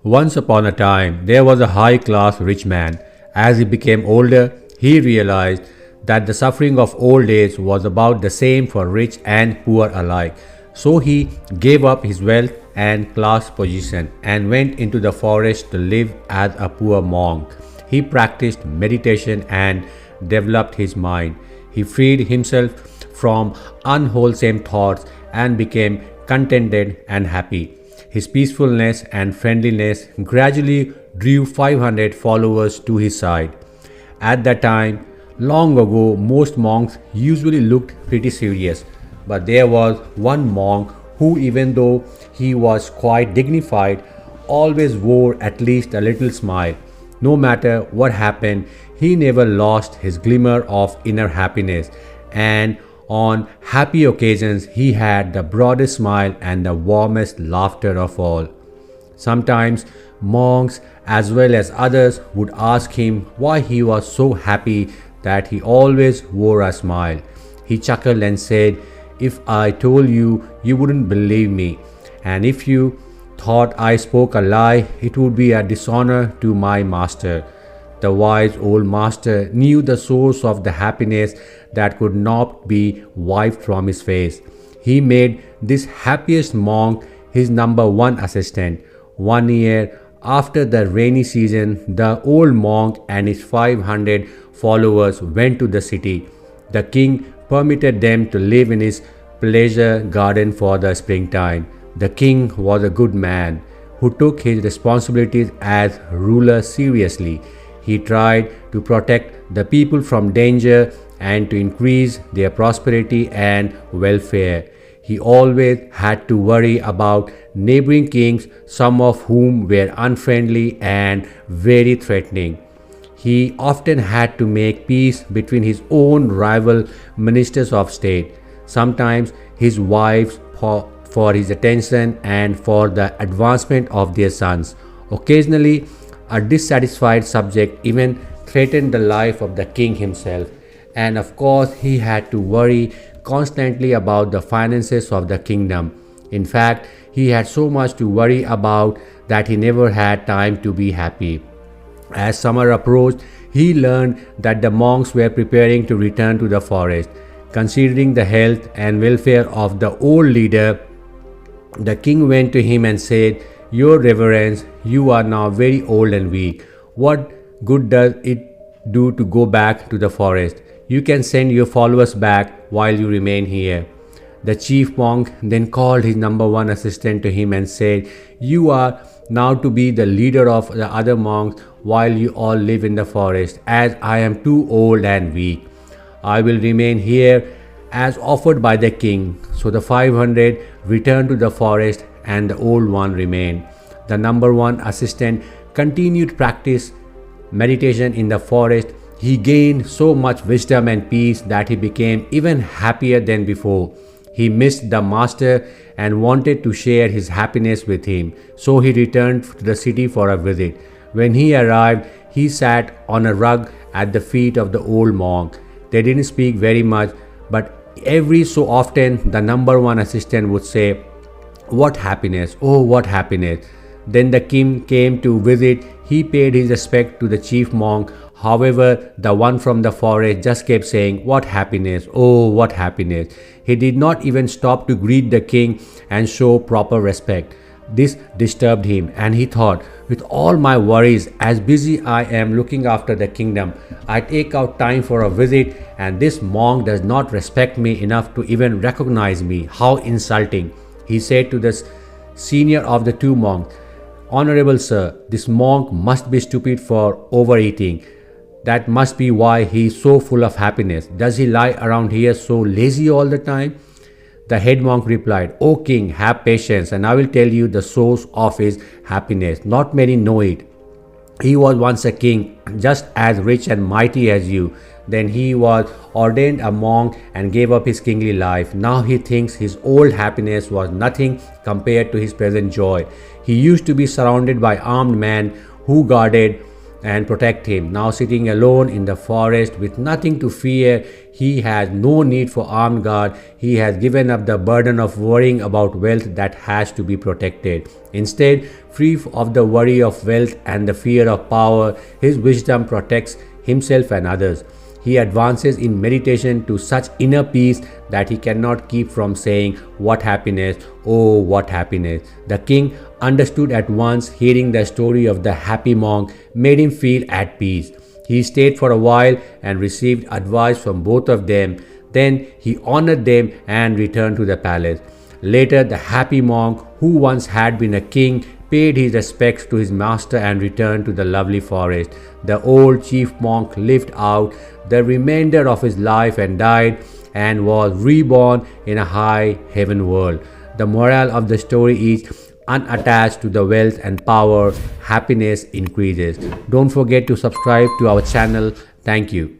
Once upon a time, there was a high-class rich man. As he became older, he realized that the suffering of old age was about the same for rich and poor alike. So he gave up his wealth and class position and went into the forest to live as a poor monk. He practiced meditation and developed his mind. He freed himself from unwholesome thoughts and became contented and happy. His peacefulness and friendliness gradually drew 500 followers to his side. At that time, long ago, most monks usually looked pretty serious, but there was one monk who, even though he was quite dignified, always wore at least a little smile. No matter what happened, he never lost his glimmer of inner happiness, and on happy occasions, he had the broadest smile and the warmest laughter of all. Sometimes monks as well as others would ask him why he was so happy that he always wore a smile. He chuckled and said, "If I told you, you wouldn't believe me. And if you thought I spoke a lie, it would be a dishonor to my master." The wise old master knew the source of the happiness that could not be wiped from his face. He made this happiest monk his number one assistant. One year after the rainy season, the old monk and his 500 followers went to the city. The king permitted them to live in his pleasure garden for the springtime. The king was a good man who took his responsibilities as ruler seriously. He tried to protect the people from danger and to increase their prosperity and welfare. He always had to worry about neighboring kings, some of whom were unfriendly and very threatening. He often had to make peace between his own rival ministers of state. Sometimes his wives for his attention and for the advancement of their sons. Occasionally, a dissatisfied subject even threatened the life of the king himself. And of course, he had to worry constantly about the finances of the kingdom. In fact, he had so much to worry about that he never had time to be happy. As summer approached, he learned that the monks were preparing to return to the forest. Considering the health and welfare of the old leader, the king went to him and said, "Your reverence, you are now very old and weak. What good does it do to go back to the forest? You can send your followers back while you remain here." The chief monk then called his number one assistant to him and said, "You are now to be the leader of the other monks while you all live in the forest, as I am too old and weak. I will remain here as offered by the king." So the 500 returned to the forest and the old one remained. The number one assistant continued practice meditation in the forest. He gained so much wisdom and peace that he became even happier than before. He missed the master and wanted to share his happiness with him, so he returned to the city for a visit. When he arrived, he sat on a rug at the feet of the old monk. They didn't speak very much, but every so often the number one assistant would say, "What happiness, oh what happiness." Then the king came to visit. He paid his respect to the chief monk. However, the one from the forest just kept saying, "What happiness, oh what happiness." He did not even stop to greet the king and show proper respect. This disturbed him, and he thought, "With all my worries, as busy I am looking after the kingdom, I take out time for a visit, and this monk does not respect me enough to even recognize me. How insulting." He said to the senior of the two monks, "Honorable sir, this monk must be stupid for overeating. That must be why he is so full of happiness. Does he lie around here so lazy all the time?" The head monk replied, "O king, have patience, and I will tell you the source of his happiness. Not many know it. He was once a king, just as rich and mighty as you. Then he was ordained a monk and gave up his kingly life. Now he thinks his old happiness was nothing compared to his present joy. He used to be surrounded by armed men who guarded and protect him. Now sitting alone in the forest with nothing to fear, he has no need for armed guard. He has given up the burden of worrying about wealth that has to be protected. Instead, free of the worry of wealth and the fear of power, his wisdom protects himself and others. He advances in meditation to such inner peace that he cannot keep from saying, "What happiness! Oh, what happiness!" The king understood at once. Hearing the story of the happy monk made him feel at peace. He stayed for a while and received advice from both of them. Then he honored them and returned to the palace. Later, the happy monk, who once had been a king, paid his respects to his master and returned to the lovely forest. The old chief monk lived out the remainder of his life and died and was reborn in a high heaven world. The moral of the story is, unattached to the wealth and power, happiness increases. Don't forget to subscribe to our channel. Thank you.